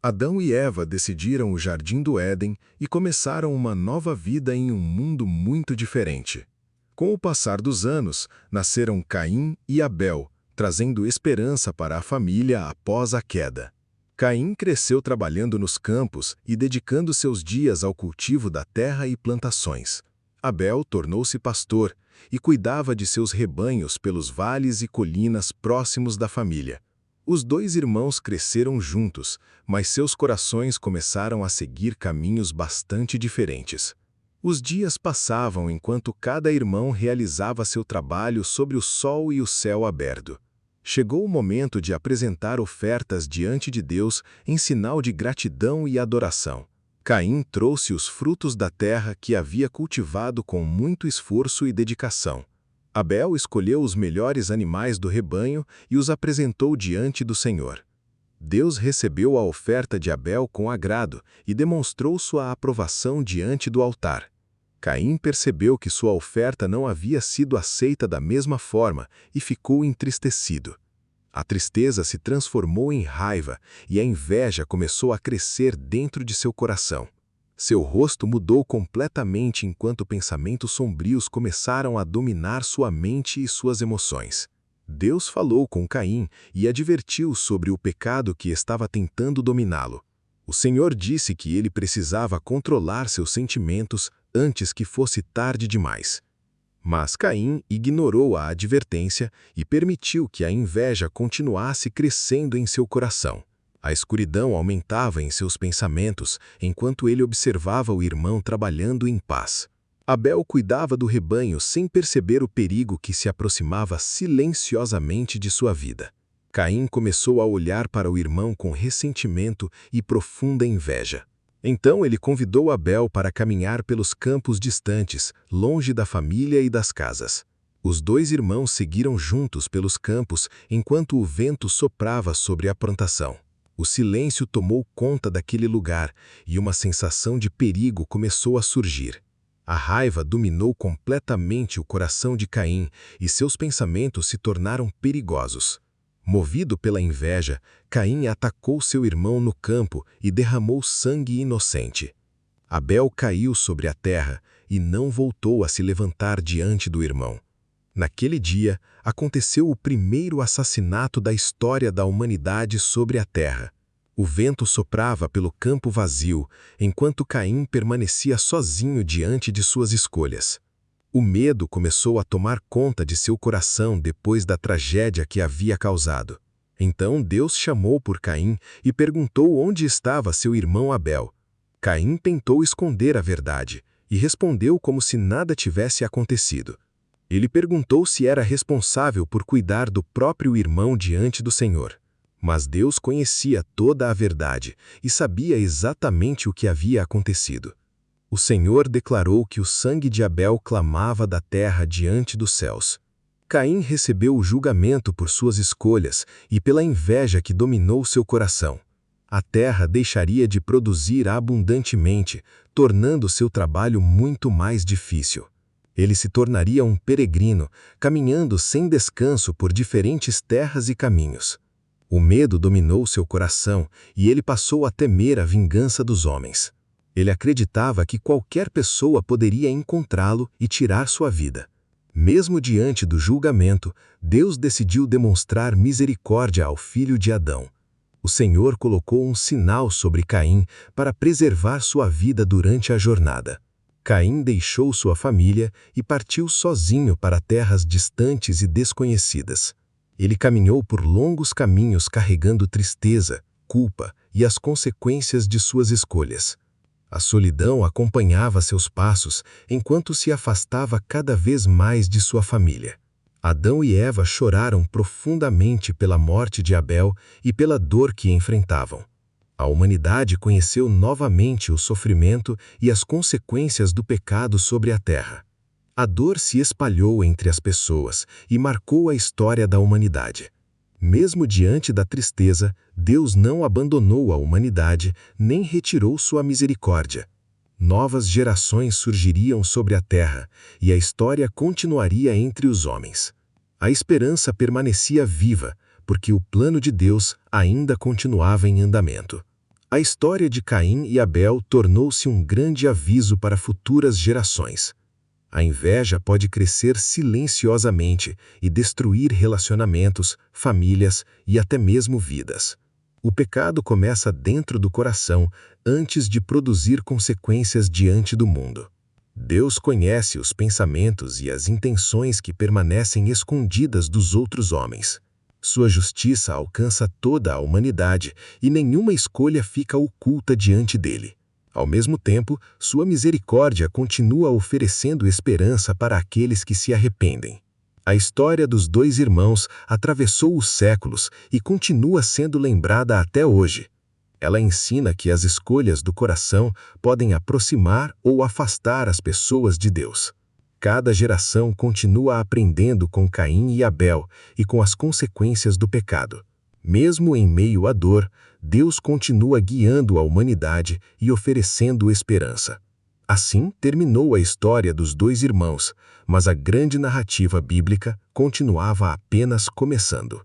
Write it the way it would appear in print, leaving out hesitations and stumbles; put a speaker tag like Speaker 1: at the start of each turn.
Speaker 1: Adão e Eva decidiram o Jardim do Éden e começaram uma nova vida em um mundo muito diferente. Com o passar dos anos, nasceram Caim e Abel, trazendo esperança para a família após a queda. Caim cresceu trabalhando nos campos e dedicando seus dias ao cultivo da terra e plantações. Abel tornou-se pastor e cuidava de seus rebanhos pelos vales e colinas próximos da família. Os dois irmãos cresceram juntos, mas seus corações começaram a seguir caminhos bastante diferentes. Os dias passavam enquanto cada irmão realizava seu trabalho sob o sol e o céu aberto. Chegou o momento de apresentar ofertas diante de Deus em sinal de gratidão e adoração. Caim trouxe os frutos da terra que havia cultivado com muito esforço e dedicação. Abel escolheu os melhores animais do rebanho e os apresentou diante do Senhor. Deus recebeu a oferta de Abel com agrado e demonstrou sua aprovação diante do altar. Caim percebeu que sua oferta não havia sido aceita da mesma forma e ficou entristecido. A tristeza se transformou em raiva e a inveja começou a crescer dentro de seu coração. Seu rosto mudou completamente enquanto pensamentos sombrios começaram a dominar sua mente e suas emoções. Deus falou com Caim e advertiu sobre o pecado que estava tentando dominá-lo. O Senhor disse que ele precisava controlar seus sentimentos antes que fosse tarde demais. Mas Caim ignorou a advertência e permitiu que a inveja continuasse crescendo em seu coração. A escuridão aumentava em seus pensamentos enquanto ele observava o irmão trabalhando em paz. Abel cuidava do rebanho sem perceber o perigo que se aproximava silenciosamente de sua vida. Caim começou a olhar para o irmão com ressentimento e profunda inveja. Então ele convidou Abel para caminhar pelos campos distantes, longe da família e das casas. Os dois irmãos seguiram juntos pelos campos enquanto o vento soprava sobre a plantação. O silêncio tomou conta daquele lugar e uma sensação de perigo começou a surgir. A raiva dominou completamente o coração de Caim e seus pensamentos se tornaram perigosos. Movido pela inveja, Caim atacou seu irmão no campo e derramou sangue inocente. Abel caiu sobre a terra e não voltou a se levantar diante do irmão. Naquele dia, aconteceu o primeiro assassinato da história da humanidade sobre a terra. O vento soprava pelo campo vazio, enquanto Caim permanecia sozinho diante de suas escolhas. O medo começou a tomar conta de seu coração depois da tragédia que havia causado. Então Deus chamou por Caim e perguntou onde estava seu irmão Abel. Caim tentou esconder a verdade e respondeu como se nada tivesse acontecido. Ele perguntou se era responsável por cuidar do próprio irmão diante do Senhor. Mas Deus conhecia toda a verdade e sabia exatamente o que havia acontecido. O Senhor declarou que o sangue de Abel clamava da terra diante dos céus. Caim recebeu o julgamento por suas escolhas e pela inveja que dominou seu coração. A terra deixaria de produzir abundantemente, tornando seu trabalho muito mais difícil. Ele se tornaria um peregrino, caminhando sem descanso por diferentes terras e caminhos. O medo dominou seu coração e ele passou a temer a vingança dos homens. Ele acreditava que qualquer pessoa poderia encontrá-lo e tirar sua vida. Mesmo diante do julgamento, Deus decidiu demonstrar misericórdia ao filho de Adão. O Senhor colocou um sinal sobre Caim para preservar sua vida durante a jornada. Caim deixou sua família e partiu sozinho para terras distantes e desconhecidas. Ele caminhou por longos caminhos carregando tristeza, culpa e as consequências de suas escolhas. A solidão acompanhava seus passos enquanto se afastava cada vez mais de sua família. Adão e Eva choraram profundamente pela morte de Abel e pela dor que enfrentavam. A humanidade conheceu novamente o sofrimento e as consequências do pecado sobre a terra. A dor se espalhou entre as pessoas e marcou a história da humanidade. Mesmo diante da tristeza, Deus não abandonou a humanidade nem retirou sua misericórdia. Novas gerações surgiriam sobre a terra e a história continuaria entre os homens. A esperança permanecia viva, porque o plano de Deus ainda continuava em andamento. A história de Caim e Abel tornou-se um grande aviso para futuras gerações. A inveja pode crescer silenciosamente e destruir relacionamentos, famílias e até mesmo vidas. O pecado começa dentro do coração antes de produzir consequências diante do mundo. Deus conhece os pensamentos e as intenções que permanecem escondidas dos outros homens. Sua justiça alcança toda a humanidade e nenhuma escolha fica oculta diante dele. Ao mesmo tempo, sua misericórdia continua oferecendo esperança para aqueles que se arrependem. A história dos dois irmãos atravessou os séculos e continua sendo lembrada até hoje. Ela ensina que as escolhas do coração podem aproximar ou afastar as pessoas de Deus. Cada geração continua aprendendo com Caim e Abel e com as consequências do pecado. Mesmo em meio à dor, Deus continua guiando a humanidade e oferecendo esperança. Assim terminou a história dos dois irmãos, mas a grande narrativa bíblica continuava apenas começando.